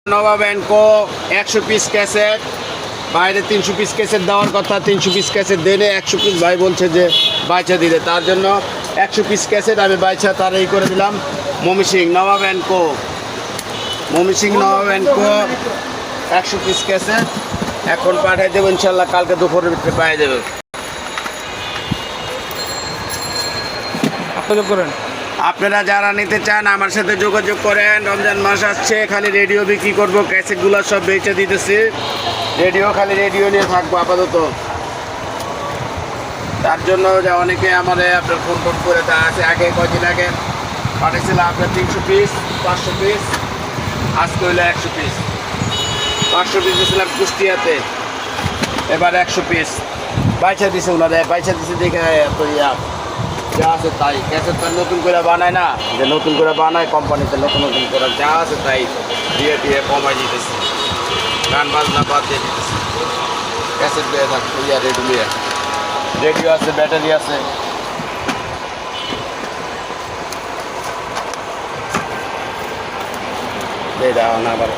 Nawab and co 100 piece cassette, বাইরে 300 piece cassette দেওয়ার কথা, 300 পিস ক্যাসেট দিলে 100 পিস ভাই বলছে যে বাইচা দিলে, তার জন্য 100 পিস ক্যাসেট আমি বাইচা তার এই করে দিলাম। Momising Nawab and co, Momising Nawab and co 100 piece cassette এখন পাঠিয়ে দেবো ইনশাল্লাহ, কালকে দুপুরের ভিতরে পাঠিয়ে দেবে। আপনারা করেন, আপনারা যারা নিতে চান আমার সাথে যোগাযোগ করেন। রমজান মাস আসছে, খালি রেডিও বিক্রি করবো, ক্যাসেটগুলো সব বেচে দিতেছি। রেডিও খালি রেডিও নিয়ে থাকবো আপাতত। তার জন্য যে অনেকে আমাদের আপনার ফোন টোন করে তা আছে, আগে কদিন আগে পাঠিয়েছিলাম আপনার 300 পিস 500 পিস, আজকে হইলো 100 পিস। 500 পিস দিয়েছিলাম কুষ্টিয়াতে, এবার 100 পিস বাইচা দিছে ওনারা, বাইচা দিছে দেখে এত ইয়া যা আছে তাই। ক্যাসেট তো নতুন করে বানায় না, যে নতুন করে বানায় কোম্পানিতে নতুন নতুন করে যা আছে তাই দিয়ে দিয়ে কমাই দিতেছে, গান বাজনা বাদ দিয়ে দিতেছে। ক্যাসেট দিয়ে থাকতো ইয়া রেডিও, রেডিও আছে, ব্যাটারি আছে। এই দাও না আবার